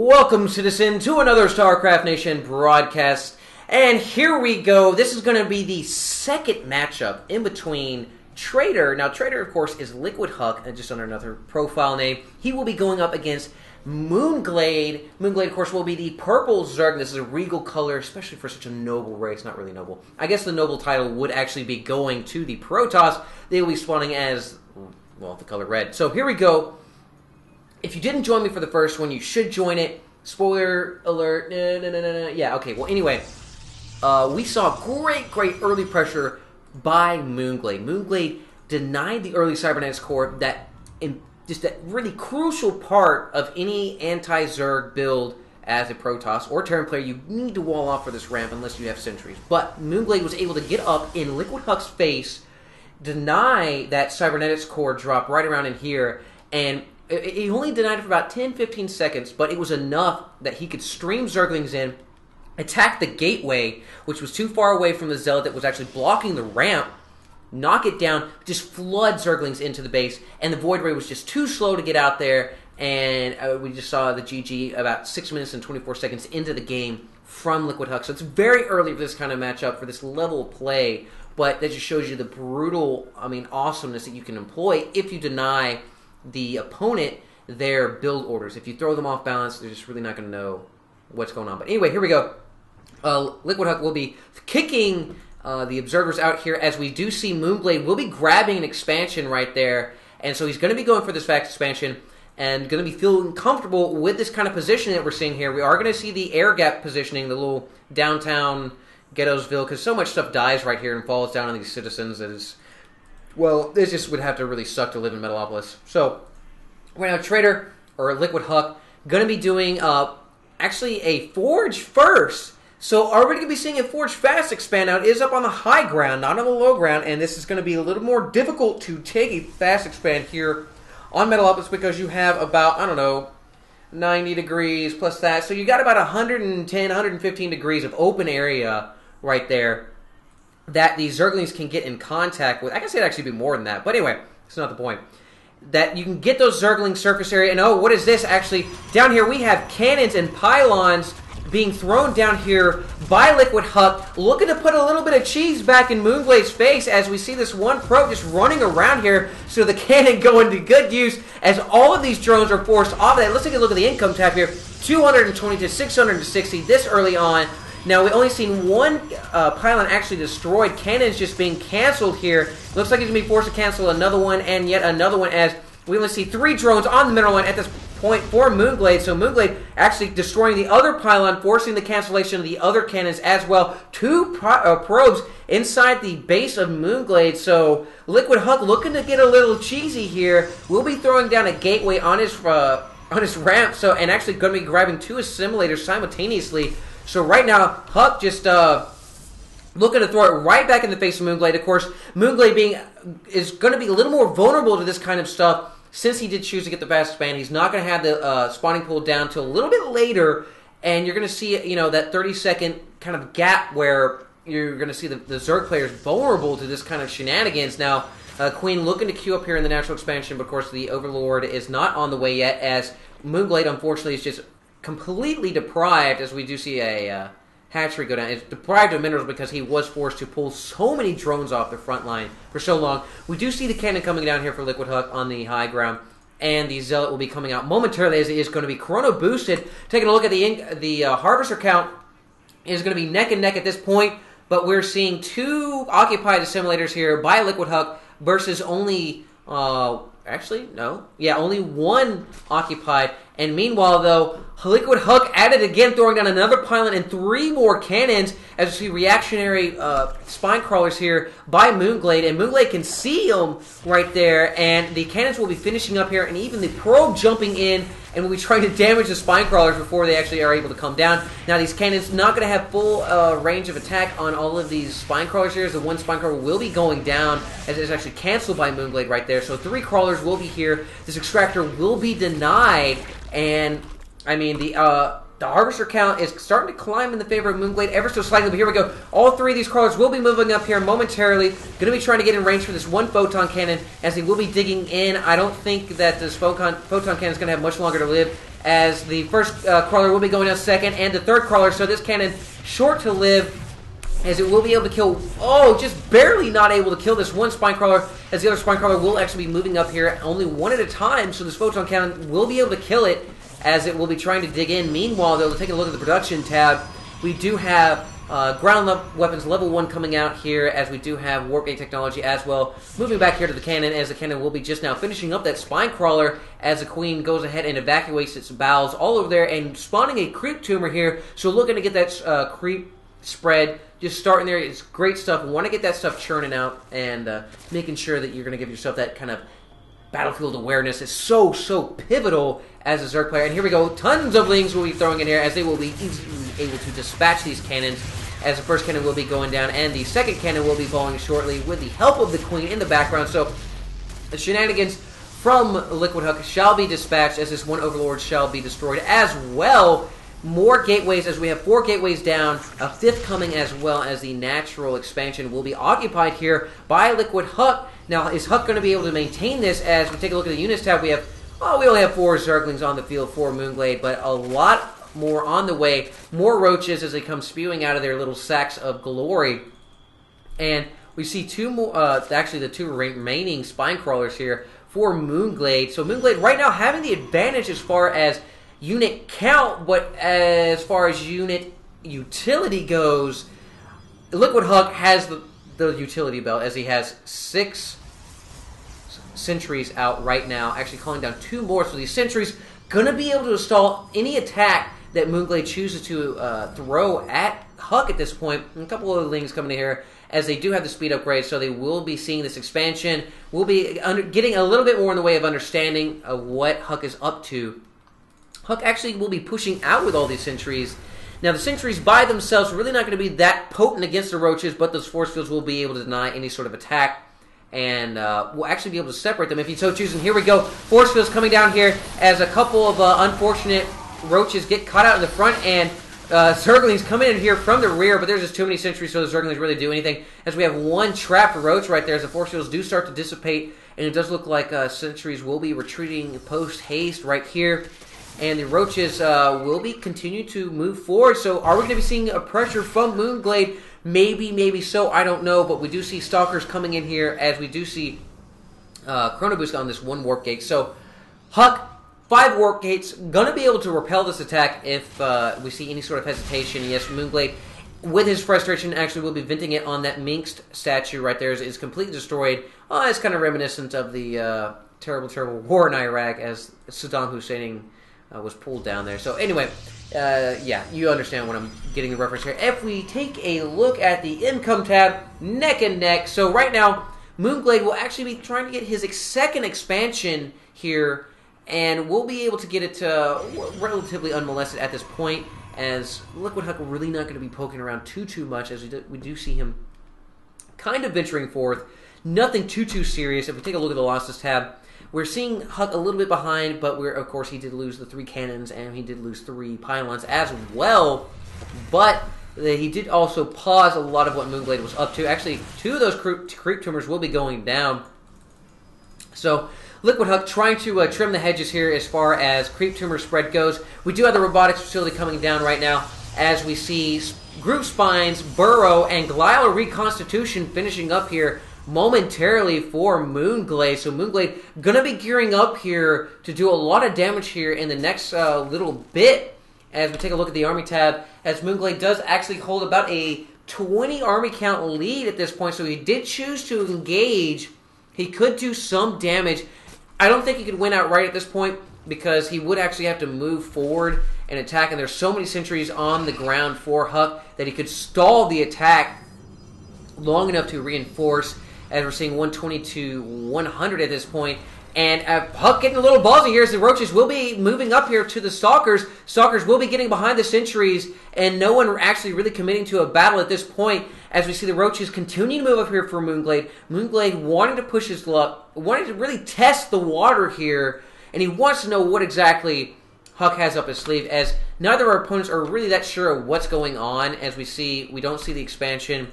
Welcome, citizen, to another Starcraft Nation broadcast. And here we go. This is going to be the second matchup in between Trader. Now, Trader, of course, is Liquidhuk, and just under another profile name. He will be going up against Moonglade. Moonglade, of course, will be the purple Zerg. This is a regal color, especially for such a noble race. Not really noble. I guess the noble title would actually be going to the Protoss. They will be spawning as, well, the color red. So here we go. If you didn't join me for the first one, you should join it. Spoiler alert. Yeah, okay. Well, anyway, we saw great early pressure by Moonglade. Moonglade denied the early Cybernetics core that really crucial part of any anti-Zerg build as a Protoss or Terran player. You need to wall off for this ramp unless you have sentries. But Moonglade was able to get up in Liquidhuk's face, deny that Cybernetics core drop right around in here, and he only denied it for about 10-15 seconds, but it was enough that he could stream Zerglings in, attack the gateway, which was too far away from the Zealot that was actually blocking the ramp, knock it down, just flood Zerglings into the base, and the Void Ray was just too slow to get out there, and we just saw the GG about 6 minutes and 24 seconds into the game from Liquidhuk. So it's very early for this kind of matchup, for this level of play, but that just shows you the brutal, awesomeness that you can employ if you deny the opponent their build orders. If you throw them off balance, they're just really not going to know what's going on. But anyway, here we go. Liquidhuk will be kicking the observers out here, as we do see Moonglade will be grabbing an expansion right there. And so he's going to be going for this fast expansion and going to be feeling comfortable with this kind of position that we're seeing here. We are going to see the air gap positioning, the little downtown Ghettosville, because so much stuff dies right here and falls down on these citizens that is... Well, this just would have to really suck to live in Metalopolis. So, right now, Trader, or Liquidhuk, going to be doing, actually, a Forge first. So, are we going to be seeing a Forge fast expand out? It is up on the high ground, not on the low ground, and this is going to be a little more difficult to take a fast expand here on Metalopolis because you have about, 90 degrees plus that. So, you got about 110, 115 degrees of open area right there that the Zerglings can get in contact with. I guess it'd actually be more than that, but anyway, it's not the point. That you can get those Zergling surface area, and oh, what is this? Actually, down here we have cannons and pylons being thrown down here by Liquidhuk, looking to put a little bit of cheese back in Moonglade's face as we see this one probe just running around here, so the cannon go into good use as all of these drones are forced off of that. Let's take a look at the income tab here. 220 to 660 this early on. Now, we've only seen one pylon actually destroyed. Cannons just being canceled here. Looks like he's going to be forced to cancel another one and yet another one, as we only see 3 drones on the middle line at this point for Moonglade. So Moonglade actually destroying the other pylon, forcing the cancellation of the other cannons as well. 2 probes inside the base of Moonglade. So Liquidhuk looking to get a little cheesy here. We'll be throwing down a gateway on his ramp, and actually going to be grabbing 2 assimilators simultaneously. So right now, Huck just looking to throw it right back in the face of Moonglade. Of course, Moonglade is going to be a little more vulnerable to this kind of stuff since he did choose to get the fast expand. He's not going to have the spawning pool down till a little bit later, and you're going to see that 30-second kind of gap where you're going to see the Zerg players vulnerable to this kind of shenanigans. Now, Queen looking to queue up here in the natural expansion, but of course the Overlord is not on the way yet, as Moonglade unfortunately is just completely deprived, as we do see a hatchery go down. It's deprived of minerals because he was forced to pull so many drones off the front line for so long. We do see the cannon coming down here for Liquidhuk on the high ground, and the Zealot will be coming out momentarily as it is going to be chrono boosted. Taking a look at the harvester count, is going to be neck and neck at this point, but we're seeing 2 occupied assimilators here by Liquidhuk versus only only 1 occupied. And meanwhile, though, Liquidhuk at it again, throwing down another pylon and 3 more cannons, as we see reactionary spine crawlers here by Moonglade. And Moonglade can see them right there, and the cannons will be finishing up here, and even the probe jumping in and will be trying to damage the spine crawlers before they actually are able to come down. Now, these cannons not going to have full range of attack on all of these spine crawlers here, as the one spine crawler will be going down, as it's actually canceled by Moonglade right there. So 3 crawlers will be here. This extractor will be denied, and the the harvester count is starting to climb in the favor of Moonglade ever so slightly, but here we go. All three of these crawlers will be moving up here momentarily. Going to be trying to get in range for this one photon cannon as they will be digging in. I don't think that this photon cannon is going to have much longer to live, as the first crawler will be going out second, and the third crawler, so this cannon short to live, as it will be able to kill, just barely not able to kill this one spine crawler, as the other spine crawler will actually be moving up here only one at a time, so this photon cannon will be able to kill it, as it will be trying to dig in. Meanwhile, though, taking a look at the production tab, we do have ground weapons level 1 coming out here, as we do have warp gate technology as well. Moving back here to the cannon, as the cannon will be just now finishing up that spine crawler, as the queen goes ahead and evacuates its bowels all over there, and spawning a creep tumor here, so looking to get that creep spread just starting there. It's great stuff. Want to get that stuff churning out, and making sure that you're going to give yourself that kind of battlefield awareness is so pivotal as a Zerg player. And here we go. Tons of lings will be throwing in here, as they will be easily able to dispatch these cannons, as the first cannon will be going down and the second cannon will be falling shortly with the help of the queen in the background. So the shenanigans from Liquidhuk shall be dispatched, as this one overlord shall be destroyed as well. More gateways, as we have 4 gateways down, a 5th coming, as well as the natural expansion will be occupied here by Liquidhuk. Now, is Huck going to be able to maintain this? As we take a look at the units tab, we only have 4 Zerglings on the field for Moonglade, but a lot more on the way. More roaches as they come spewing out of their little sacks of glory. And we see 2 more, actually the 2 remaining spine crawlers here for Moonglade. So Moonglade right now having the advantage as far as unit count, but as far as unit utility goes, Liquidhuk has the utility belt, as he has 6 sentries out right now, actually calling down 2 more, so these sentries gonna be able to stall any attack that Moonglade chooses to throw at Huck at this point. And a couple of lings coming in here, as they do have the speed upgrade, so they will be seeing this expansion. We'll be getting a little bit more in the way of understanding of what Huck is up to. Huck actually will be pushing out with all these sentries. Now, the sentries by themselves are really not going to be that potent against the roaches, but those force fields will be able to deny any sort of attack, and we'll actually be able to separate them if you so choose. And here we go. Force fields coming down here, as a couple of unfortunate roaches get caught out in the front, and Zerglings come in here from the rear, but there's just too many sentries, so the Zerglings really do anything, as we have 1 trapped roach right there, as the force fields do start to dissipate, and it does look like sentries will be retreating post-haste right here. And the roaches will be continue to move forward. So are we going to be seeing a pressure from Moonglade? Maybe so. I don't know. But we do see Stalkers coming in here, as we do see Chrono Boost on this 1 warp gate. So Huck, 5 warp gates, going to be able to repel this attack if we see any sort of hesitation. Yes, Moonglade, with his frustration, actually will be venting it on that Minxed statue right there. Is completely destroyed. It's kind of reminiscent of the terrible war in Iraq, as Saddam Hussein was pulled down there. So anyway, yeah, you understand what I'm getting the reference here. If we take a look at the income tab, neck and neck. So right now, Moonglade will actually be trying to get his 2nd expansion here, and we'll be able to get it relatively unmolested at this point, as Liquidhuk really not going to be poking around too much, as we do see him kind of venturing forth. Nothing too serious. If we take a look at the losses tab, we're seeing Huck a little bit behind, but of course, he did lose the 3 cannons, and he did lose 3 pylons as well. But he did also pause a lot of what Moonglade was up to. Actually, 2 of those creep tumors will be going down. So Liquidhuk trying to trim the hedges here as far as creep tumor spread goes. We do have the robotics facility coming down right now, as we see Group Spines, Burrow, and Glial Reconstitution finishing up here momentarily for Moonglade. So Moonglade gonna be gearing up here to do a lot of damage here in the next little bit, as we take a look at the army tab, as Moonglade does actually hold about a 20 army count lead at this point. So he did choose to engage. He could do some damage. I don't think he could win outright at this point, because he would actually have to move forward and attack, and there's so many sentries on the ground for Huck that he could stall the attack long enough to reinforce, as we're seeing 120 to 100 at this point. And Huck getting a little ballsy here, as the roaches will be moving up here to the Stalkers. Stalkers will be getting behind the sentries, and no one actually really committing to a battle at this point, as we see the roaches continue to move up here for Moonglade. Moonglade wanting to push his luck, wanting to really test the water here, and he wants to know what exactly Huck has up his sleeve, as neither of our opponents are really that sure of what's going on. As we don't see the expansion.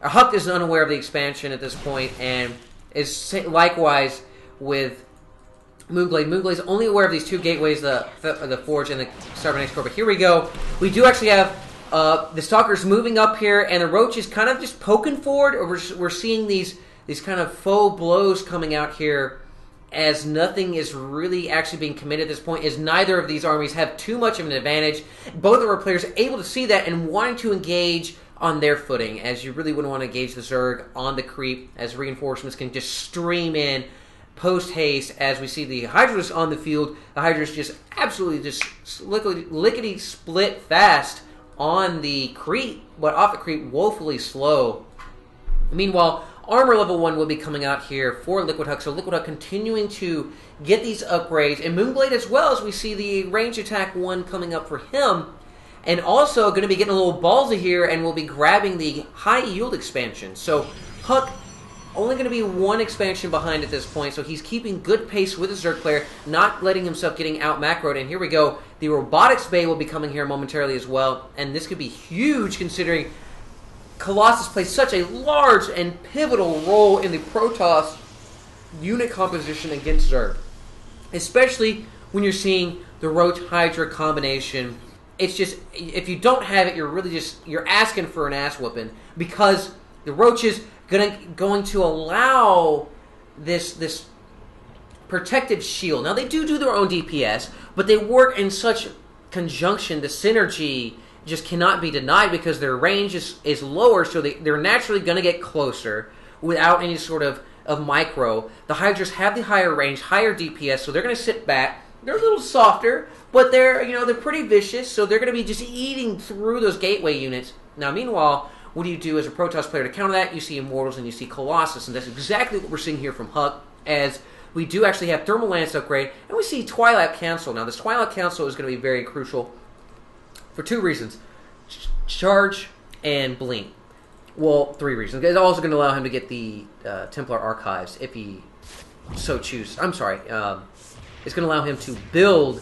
Huck is unaware of the expansion at this point, and is likewise with Moonglade. Moonglade's only aware of these two gateways, the Forge and the Cybernetics Core. But here we go. We do actually have the Stalkers moving up here, and the Roach is kind of just poking forward. Or we're seeing these kind of faux blows coming out here, as nothing is really actually being committed at this point, as neither of these armies have too much of an advantage. Both of our players are able to see that and wanting to engage on their footing, as you really wouldn't want to engage the Zerg on the creep, as reinforcements can just stream in post-haste. As we see the Hydras on the field, the Hydras just absolutely just lickety split fast on the creep, but off the creep woefully slow. Meanwhile, armor level 1 will be coming out here for Liquidhuk, so Liquidhuk continuing to get these upgrades, and Moonglade as well, as we see the range attack 1 coming up for him. And also going to be getting a little ballsy here, and we'll be grabbing the high yield expansion. So Huck only going to be 1 expansion behind at this point, so he's keeping good pace with his Zerg player, not letting himself getting out macroed. And here we go. The robotics bay will be coming here momentarily as well, and this could be huge considering Colossus plays such a large and pivotal role in the Protoss unit composition against Zerg, especially when you're seeing the Roach Hydra combination. It's just, if you don't have it, you're asking for an ass whooping, because the Roach is going to allow this protective shield. Now, they do their own DPS, but they work in such conjunction. The synergy just cannot be denied, because their range is lower, so they're naturally going to get closer without any sort of micro. The Hydras have the higher range, higher DPS, so they're going to sit back. They're a little softer, but they're pretty vicious, so they're going to be just eating through those gateway units. Now, meanwhile, what do you do as a Protoss player to counter that? You see Immortals and you see Colossus, and that's exactly what we're seeing here from Huck, as we do actually have Thermal Lance upgrade, and we see Twilight Council. Now, this Twilight Council is going to be very crucial for 2 reasons. Charge and Blink. Well, 3 reasons. It's also going to allow him to get the Templar Archives, if he so chooses. I'm sorry. It's going to allow him to build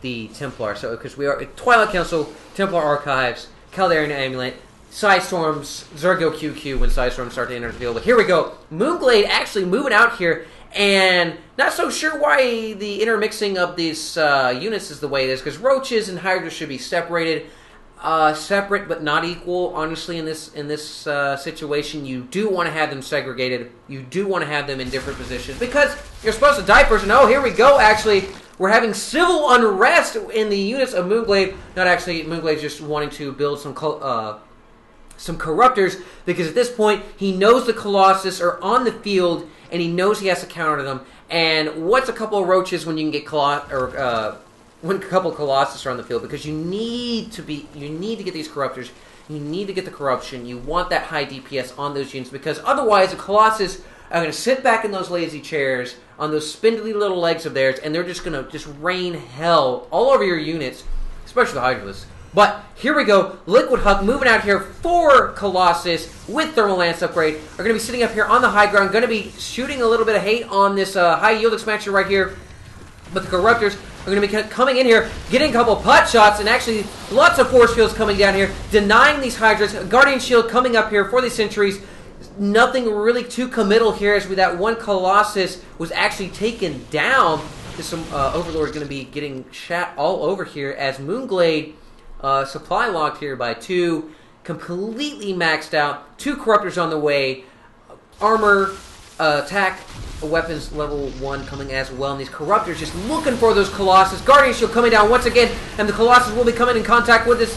the Templar. So, because we are Twilight Council, Templar Archives, Caldarian Amulet, Sidestorms, Zergo QQ when Sidestorms start to enter the field. But here we go. Moonglade actually moving out here, and not so sure why the intermixing of these units is the way it is, because Roaches and Hydras should be separated. Separate but not equal, honestly, in this situation. You do want to have them segregated. You do want to have them in different positions, because you're supposed to die first. And oh, here we go, actually. We're having civil unrest in the units of Moonglade. Not actually, Moonglade's just wanting to build some Corruptors, because at this point, he knows the Colossus are on the field, and he knows he has to counter them. And what's a couple of Roaches when you can get when a couple of Colossus are on the field? Because you need to get these Corruptors. You need to get the corruption. You want that high DPS on those units, because otherwise the Colossus are going to sit back in those lazy chairs on those spindly little legs of theirs, and they're just going to just rain hell all over your units, especially the Hydras. But here we go. Liquidhuk moving out here for Colossus with Thermal Lance upgrade. Are going to be sitting up here on the high ground, going to be shooting a little bit of hate on this high yield expansion right here. But the Corruptors are going to be coming in here, getting a couple pot shots, and actually lots of force fields coming down here, denying these Hydras. Guardian Shield coming up here for the sentries. Nothing really too committal here, as with that one Colossus was actually taken down. Some Overlord is going to be getting shat all over here, as Moonglade supply locked here by 2, completely maxed out. 2 Corruptors on the way. Armor, attack, weapons level 1 coming as well, and these Corruptors just looking for those Colossus. Guardian Shield coming down once again, and the Colossus will be coming in contact with this,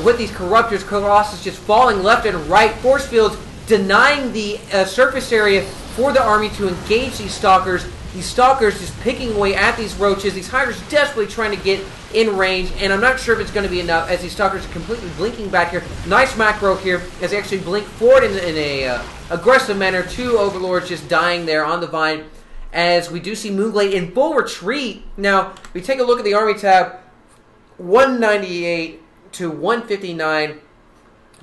with these Corruptors. Colossus just falling left and right. Force fields denying the surface area for the army to engage these Stalkers. These Stalkers just picking away at these Roaches. These Hydras desperately trying to get in range, and I'm not sure if it's going to be enough, as these Stalkers are completely blinking back here. Nice macro here, as they actually blink forward in a aggressive manner. 2 Overlords just dying there on the vine, as we do see Moonglade in full retreat. Now, we take a look at the army tab, 198 to 159.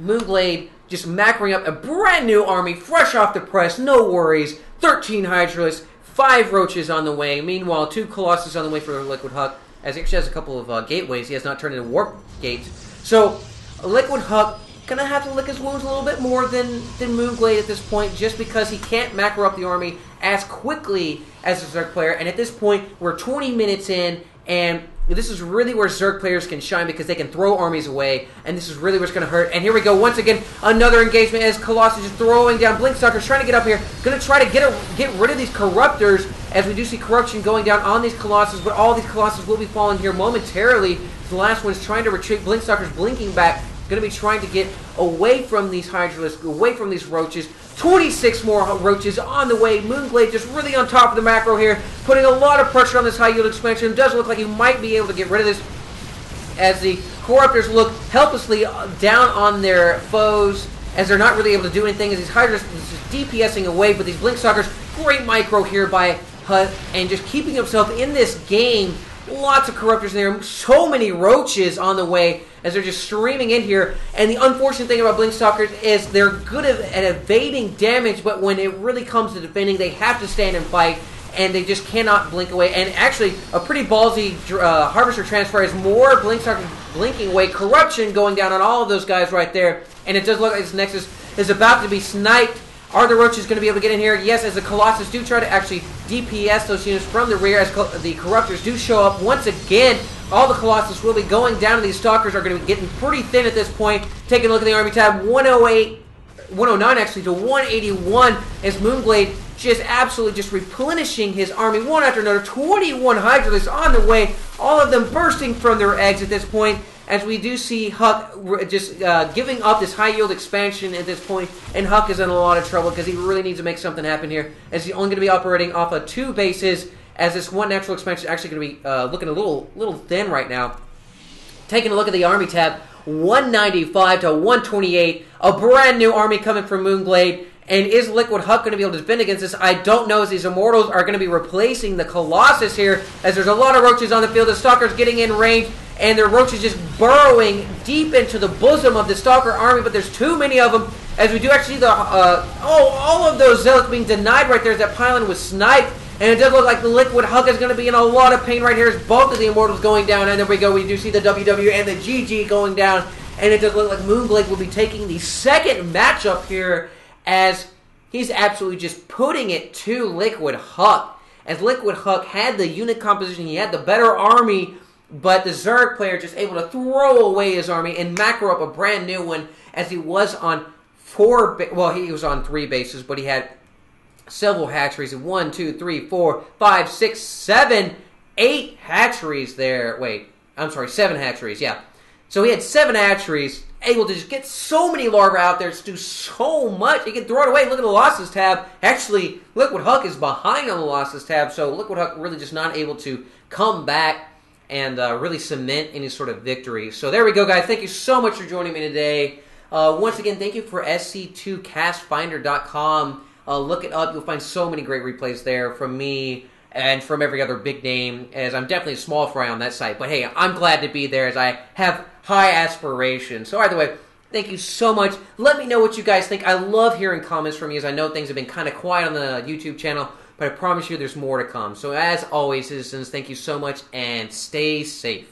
Moonglade just macroing up a brand new army, fresh off the press, no worries. 13 Hydras, 5 Roaches on the way. Meanwhile, 2 Colossus on the way for Liquidhuk. as he actually has a couple of gateways. He has not turned into warp gates. So Liquidhuk gonna have to lick his wounds a little bit more than Moonglade at this point, just because he can't macro up the army as quickly as a Zerg player. And at this point, we're 20 minutes in, and this is really where Zerg players can shine because they can throw armies away, and this is really what's going to hurt. And here we go, once again, another engagement as Colossus is throwing down Blinkstalkers, trying to get up here, going to try to get rid of these Corruptors, as we do see corruption going down on these Colossus, but all these Colossus will be falling here momentarily. The last one is trying to retreat, Blinkstalkers blinking back, going to be trying to get away from these Hydralisks, away from these Roaches. 26 more Roaches on the way. Moonglade just really on top of the macro here, putting a lot of pressure on this high yield expansion. It does look like he might be able to get rid of this, as the Corruptors look helplessly down on their foes, as they're not really able to do anything, as these Hydralisks just DPSing away. But these Blinkstalkers, great micro here by Hut, and just keeping himself in this game. Lots of Corruptors in there, so many Roaches on the way as they're just streaming in here. And the unfortunate thing about Blinkstalkers is they're good at evading damage, but when it really comes to defending, they have to stand and fight, and they just cannot blink away. And actually, a pretty ballsy Harvester transfer has more Blinkstalkers blinking away. Corruption going down on all of those guys right there, and it does look like this Nexus is about to be sniped. Are the Roaches going to be able to get in here? Yes, as the Colossus do try to actually DPS those units from the rear, as the Corruptors do show up once again. All the Colossus will be going down, and these Stalkers are going to be getting pretty thin at this point. Taking a look at the army tab, 109 actually to 181, as Moonglade just absolutely just replenishing his army one after another. 21 Hydralisks on the way, all of them bursting from their eggs at this point, as we do see Huck just giving up this high-yield expansion at this point, and Huck is in a lot of trouble because he really needs to make something happen here, as he's only going to be operating off of 2 bases, as this one natural expansion is actually going to be looking a little thin right now. Taking a look at the army tab, 195 to 128, a brand new army coming from Moonglade. And is Liquidhuk going to be able to defend against this? I don't know, as these Immortals are going to be replacing the Colossus here, as there's a lot of Roaches on the field. The Stalkers getting in range, and the Roaches just burrowing deep into the bosom of the Stalker army, but there's too many of them, as we do actually see the, all of those Zealots being denied right there as that pylon was sniped, and it does look like the Liquidhuk is going to be in a lot of pain right here as both of the Immortals going down, and there we go, we do see the WW and the GG going down, and it does look like Moonglade will be taking the second matchup here, as he's absolutely just putting it to Liquidhuk. As Liquidhuk had the unit composition, he had the better army, but the Zerg player just able to throw away his army and macro up a brand new one, as he was on he was on 3 bases, but he had several hatcheries. 1, 2, 3, 4, 5, 6, 7, 8 hatcheries there. Wait, I'm sorry, 7 hatcheries, yeah. So he had 7 hatcheries, able to just get so many larvae out there to do so much. He can throw it away. Look at the losses tab. Actually, Liquidhuk is behind on the losses tab, so Liquidhuk really just not able to come back and really cement any sort of victory. So there we go, guys. Thank you so much for joining me today. Once again, thank you for SC2castfinder.com. Look it up. You'll find so many great replays there from me and from every other big name, as I'm definitely a small fry on that site. But hey, I'm glad to be there, as I have high aspirations. So either way, thank you so much. Let me know what you guys think. I love hearing comments from you, as I know things have been kind of quiet on the YouTube channel, but I promise you there's more to come. So as always, citizens, thank you so much, and stay safe.